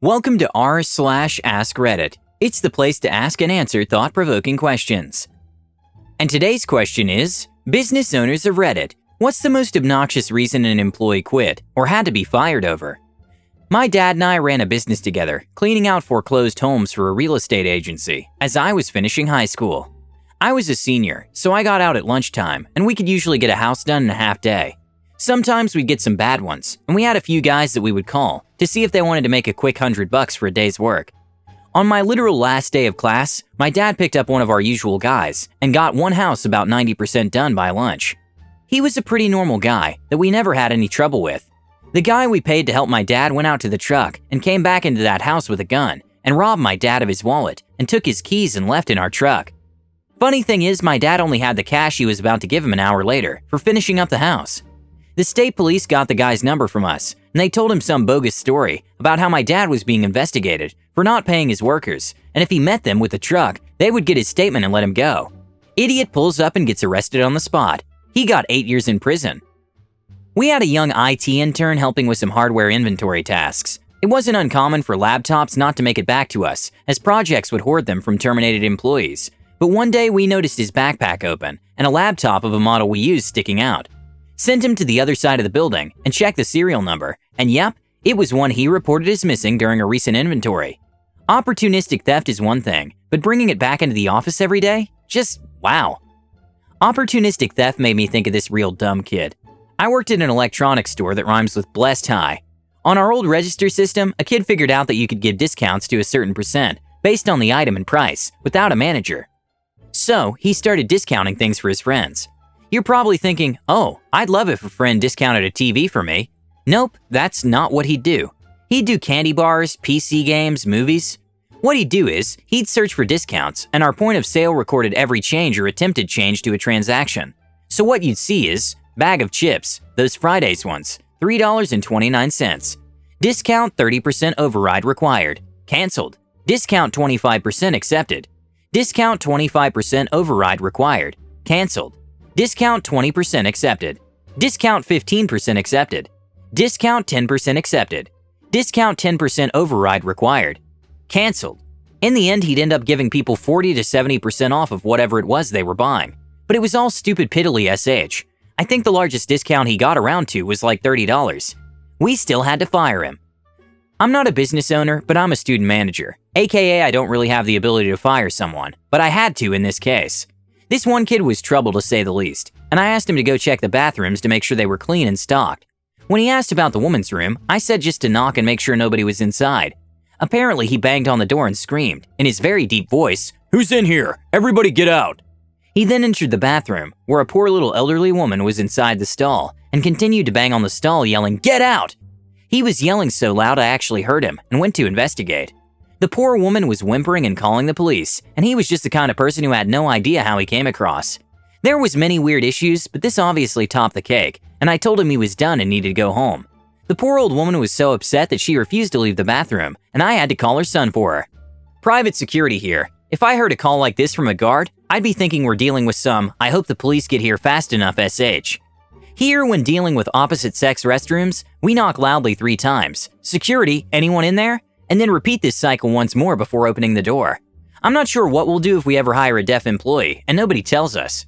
Welcome to r/AskReddit. It's the place to ask and answer thought-provoking questions. And today's question is, business owners of Reddit, what's the most obnoxious reason an employee quit or had to be fired over? My dad and I ran a business together, cleaning out foreclosed homes for a real estate agency, as I was finishing high school. I was a senior, so I got out at lunchtime, and we could usually get a house done in a half day. Sometimes we'd get some bad ones, and we had a few guys that we would call to see if they wanted to make a quick $100 for a day's work. On my literal last day of class, my dad picked up one of our usual guys and got one house about 90% done by lunch. He was a pretty normal guy that we never had any trouble with. The guy we paid to help my dad went out to the truck and came back into that house with a gun and robbed my dad of his wallet and took his keys and left in our truck. Funny thing is, my dad only had the cash he was about to give him an hour later for finishing up the house. The state police got the guy's number from us, and they told him some bogus story about how my dad was being investigated for not paying his workers, and if he met them with the truck, they would get his statement and let him go. Idiot pulls up and gets arrested on the spot. He got 8 years in prison. We had a young IT intern helping with some hardware inventory tasks. It wasn't uncommon for laptops not to make it back to us, as projects would hoard them from terminated employees. But one day we noticed his backpack open and a laptop of a model we used sticking out. Sent him to the other side of the building and checked the serial number, and yep, it was one he reported as missing during a recent inventory. Opportunistic theft is one thing, but bringing it back into the office every day? Just wow. Opportunistic theft made me think of this real dumb kid. I worked at an electronics store that rhymes with blessed high. On our old register system, a kid figured out that you could give discounts to a certain percent based on the item and price without a manager. So he started discounting things for his friends. You're probably thinking, oh, I'd love if a friend discounted a TV for me. Nope, that's not what he'd do. He'd do candy bars, PC games, movies. What he'd do is, he'd search for discounts, and our point of sale recorded every change or attempted change to a transaction. So what you'd see is, bag of chips, those Fridays ones, $3.29. Discount 30% override required. Cancelled. Discount 25% accepted. Discount 25% override required. Cancelled. Discount 20% accepted. Discount 15% accepted. Discount 10% accepted. Discount 10% override required. Cancelled. In the end, he'd end up giving people 40 to 70% off of whatever it was they were buying. But it was all stupid piddly SH. I think the largest discount he got around to was like $30. We still had to fire him. I'm not a business owner, but I'm a student manager. AKA I don't really have the ability to fire someone, but I had to in this case. This one kid was trouble to say the least, and I asked him to go check the bathrooms to make sure they were clean and stocked. When he asked about the woman's room, I said just to knock and make sure nobody was inside. Apparently, he banged on the door and screamed, in his very deep voice, "Who's in here? Everybody get out!" He then entered the bathroom, where a poor little elderly woman was inside the stall, and continued to bang on the stall yelling, "Get out!" He was yelling so loud I actually heard him and went to investigate. The poor woman was whimpering and calling the police, and he was just the kind of person who had no idea how he came across. There was many weird issues, but this obviously topped the cake, and I told him he was done and needed to go home. The poor old woman was so upset that she refused to leave the bathroom, and I had to call her son for her. Private security here. If I heard a call like this from a guard, I'd be thinking we're dealing with some "I hope the police get here fast enough" SH. Here, when dealing with opposite-sex restrooms, we knock loudly 3 times. Security, anyone in there? And then repeat this cycle once more before opening the door. I'm not sure what we'll do if we ever hire a deaf employee, and nobody tells us.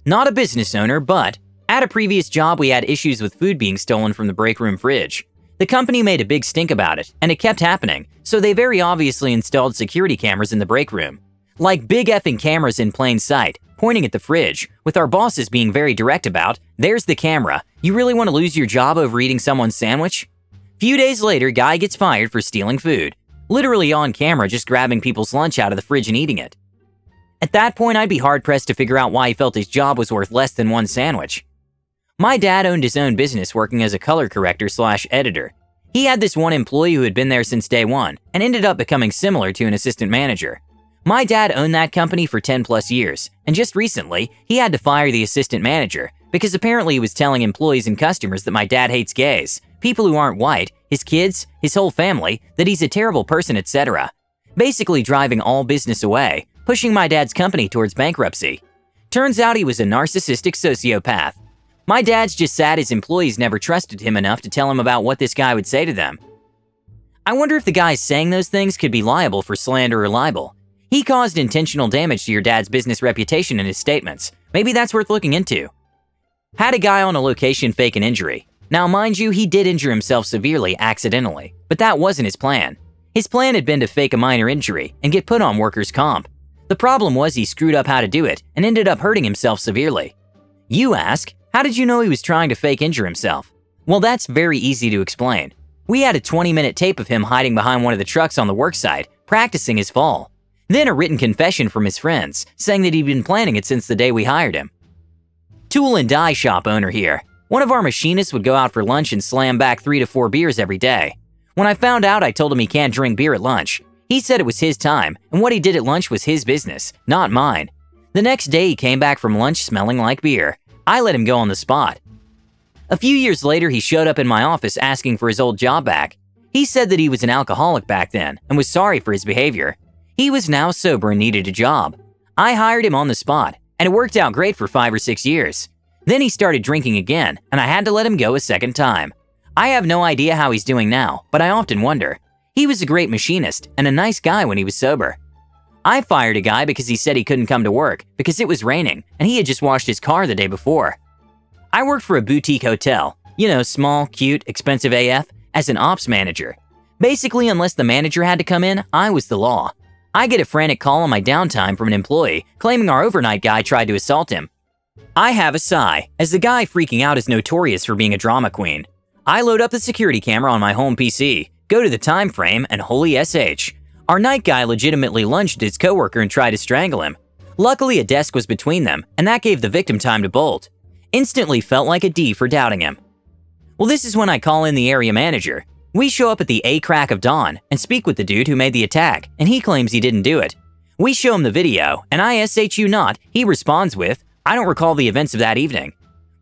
Not a business owner, but at a previous job we had issues with food being stolen from the break room fridge. The company made a big stink about it, and it kept happening, so they very obviously installed security cameras in the break room. Like big effing cameras in plain sight, pointing at the fridge, with our bosses being very direct about, "There's the camera. You really want to lose your job over eating someone's sandwich?" Few days later, guy gets fired for stealing food. Literally on camera, just grabbing people's lunch out of the fridge and eating it. At that point, I'd be hard-pressed to figure out why he felt his job was worth less than one sandwich. My dad owned his own business working as a color corrector/editor. He had this one employee who had been there since day one and ended up becoming similar to an assistant manager. My dad owned that company for 10 plus years, and just recently, he had to fire the assistant manager because apparently he was telling employees and customers that my dad hates gays, people who aren't white, his kids, his whole family, that he's a terrible person, etc. Basically driving all business away, pushing my dad's company towards bankruptcy. Turns out he was a narcissistic sociopath. My dad's just sad his employees never trusted him enough to tell him about what this guy would say to them. I wonder if the guy saying those things could be liable for slander or libel. He caused intentional damage to your dad's business reputation in his statements. Maybe that's worth looking into. Had a guy on a location fake an injury. Now, mind you, he did injure himself severely accidentally, but that wasn't his plan. His plan had been to fake a minor injury and get put on workers' comp. The problem was he screwed up how to do it and ended up hurting himself severely. You ask, how did you know he was trying to fake injure himself? Well, that's very easy to explain. We had a 20-minute tape of him hiding behind one of the trucks on the worksite, practicing his fall. Then a written confession from his friends, saying that he'd been planning it since the day we hired him. Tool and die shop owner here. One of our machinists would go out for lunch and slam back 3 to 4 beers every day. When I found out, I told him he can't drink beer at lunch. He said it was his time, and what he did at lunch was his business, not mine. The next day, he came back from lunch smelling like beer. I let him go on the spot. A few years later, he showed up in my office asking for his old job back. He said that he was an alcoholic back then and was sorry for his behavior. He was now sober and needed a job. I hired him on the spot, and it worked out great for 5 or 6 years. Then he started drinking again, and I had to let him go a second time. I have no idea how he's doing now, but I often wonder. He was a great machinist and a nice guy when he was sober. I fired a guy because he said he couldn't come to work because it was raining and he had just washed his car the day before. I worked for a boutique hotel, small, cute, expensive AF, as an ops manager. Basically, unless the manager had to come in, I was the law. I get a frantic call on my downtime from an employee claiming our overnight guy tried to assault him. I have a sigh, as the guy freaking out is notorious for being a drama queen. I load up the security camera on my home PC, go to the time frame, and holy SH. Our night guy legitimately lunged at his coworker and tried to strangle him. Luckily, a desk was between them, and that gave the victim time to bolt. Instantly felt like a D for doubting him. Well, this is when I call in the area manager. We show up at the crack of dawn and speak with the dude who made the attack, and he claims he didn't do it. We show him the video, and ISHU not, he responds with, I don't recall the events of that evening.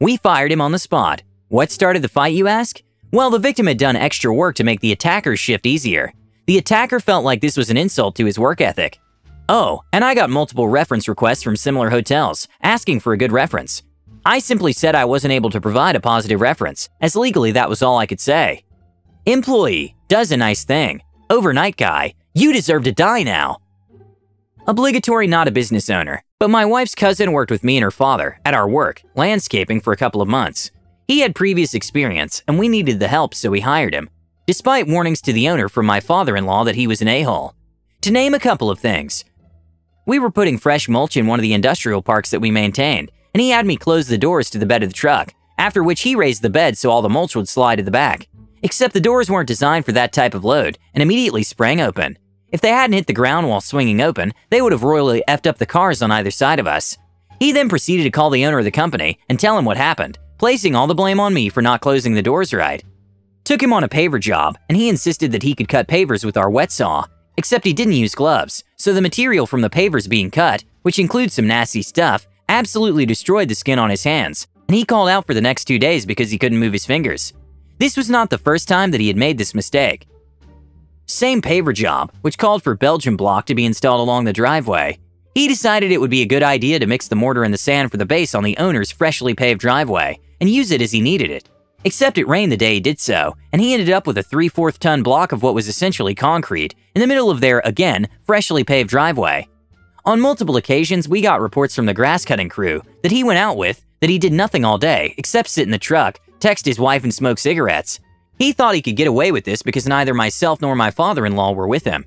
We fired him on the spot. What started the fight, you ask? Well, the victim had done extra work to make the attacker's shift easier. The attacker felt like this was an insult to his work ethic. Oh, and I got multiple reference requests from similar hotels, asking for a good reference. I simply said I wasn't able to provide a positive reference, as legally that was all I could say. Employee does a nice thing. Overnight guy, you deserve to die now. Obligatory not a business owner, but my wife's cousin worked with me and her father at our work, landscaping, for a couple of months. He had previous experience, and we needed the help, so we hired him, despite warnings to the owner from my father-in-law that he was an a-hole. To name a couple of things. We were putting fresh mulch in one of the industrial parks that we maintained, and he had me close the doors to the bed of the truck, after which he raised the bed so all the mulch would slide to the back. Except the doors weren't designed for that type of load and immediately sprang open. If they hadn't hit the ground while swinging open, they would have royally effed up the cars on either side of us. He then proceeded to call the owner of the company and tell him what happened, placing all the blame on me for not closing the doors right. Took him on a paver job, and he insisted that he could cut pavers with our wet saw, except he didn't use gloves, so the material from the pavers being cut, which includes some nasty stuff, absolutely destroyed the skin on his hands, and he called out for the next 2 days because he couldn't move his fingers. This was not the first time that he had made this mistake. Same paver job, which called for Belgian block to be installed along the driveway. He decided it would be a good idea to mix the mortar and the sand for the base on the owner's freshly paved driveway and use it as he needed it. Except it rained the day he did so, and he ended up with a 3/4 ton block of what was essentially concrete in the middle of their, again, freshly paved driveway. On multiple occasions, we got reports from the grass cutting crew that he went out with that he did nothing all day except sit in the truck, text his wife, and smoke cigarettes. He thought he could get away with this because neither myself nor my father-in-law were with him.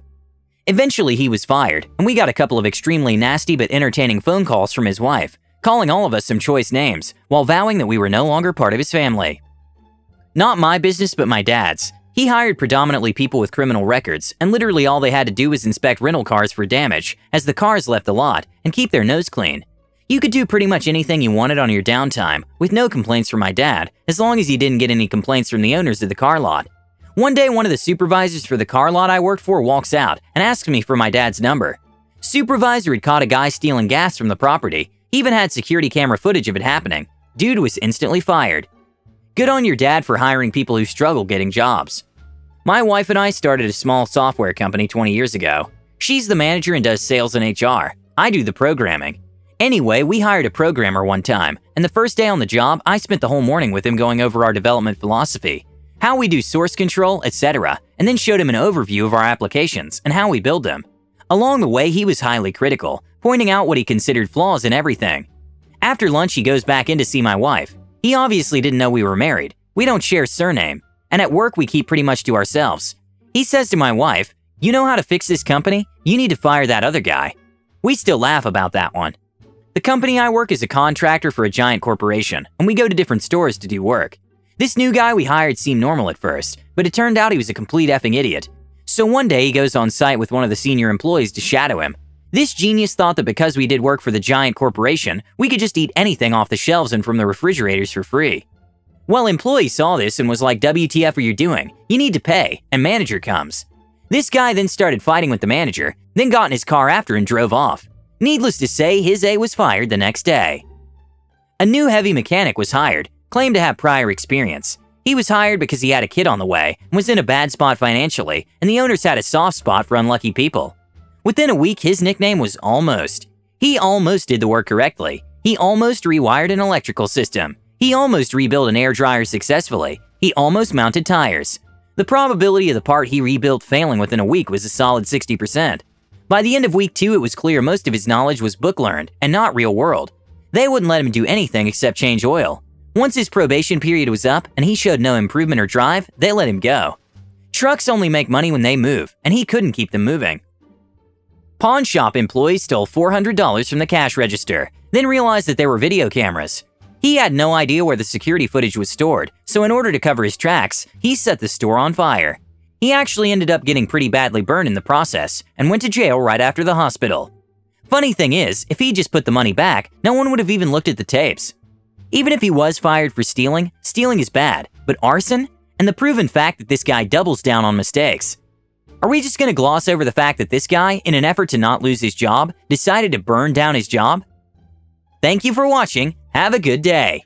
Eventually, he was fired, and we got a couple of extremely nasty but entertaining phone calls from his wife, calling all of us some choice names, while vowing that we were no longer part of his family. Not my business, but my dad's. He hired predominantly people with criminal records, and literally all they had to do was inspect rental cars for damage, as the cars left the lot, and keep their nose clean. You could do pretty much anything you wanted on your downtime, with no complaints from my dad, as long as you didn't get any complaints from the owners of the car lot. One day, one of the supervisors for the car lot I worked for walks out and asks me for my dad's number. Supervisor had caught a guy stealing gas from the property, even had security camera footage of it happening. Dude was instantly fired. Good on your dad for hiring people who struggle getting jobs. My wife and I started a small software company 20 years ago. She's the manager and does sales and HR. I do the programming. Anyway, we hired a programmer one time, and the first day on the job, I spent the whole morning with him going over our development philosophy, how we do source control, etc., and then showed him an overview of our applications and how we build them. Along the way, he was highly critical, pointing out what he considered flaws in everything. After lunch, he goes back in to see my wife. He obviously didn't know we were married. We don't share surname, and at work we keep pretty much to ourselves. He says to my wife, "You know how to fix this company? You need to fire that other guy." We still laugh about that one. The company I work is a contractor for a giant corporation, and we go to different stores to do work. This new guy we hired seemed normal at first, but it turned out he was a complete effing idiot. So one day he goes on site with one of the senior employees to shadow him. This genius thought that because we did work for the giant corporation, we could just eat anything off the shelves and from the refrigerators for free. Well, employee saw this and was like, "WTF are you doing? You need to pay," and manager comes. This guy then started fighting with the manager, then got in his car after and drove off. Needless to say, his A was fired the next day. A new heavy mechanic was hired, claimed to have prior experience. He was hired because he had a kid on the way and was in a bad spot financially, and the owners had a soft spot for unlucky people. Within a week, his nickname was Almost. He almost did the work correctly. He almost rewired an electrical system. He almost rebuilt an air dryer successfully. He almost mounted tires. The probability of the part he rebuilt failing within a week was a solid 60%. By the end of week 2, it was clear most of his knowledge was book-learned and not real-world. They wouldn't let him do anything except change oil. Once his probation period was up and he showed no improvement or drive, they let him go. Trucks only make money when they move, and he couldn't keep them moving. Pawn shop employees stole $400 from the cash register, then realized that there were video cameras. He had no idea where the security footage was stored, so in order to cover his tracks, he set the store on fire. He actually ended up getting pretty badly burned in the process and went to jail right after the hospital. Funny thing is, if he just put the money back, no one would have even looked at the tapes. Even if he was fired for stealing, stealing is bad, but arson? And the proven fact that this guy doubles down on mistakes. Are we just going to gloss over the fact that this guy, in an effort to not lose his job, decided to burn down his job? Thank you for watching. Have a good day.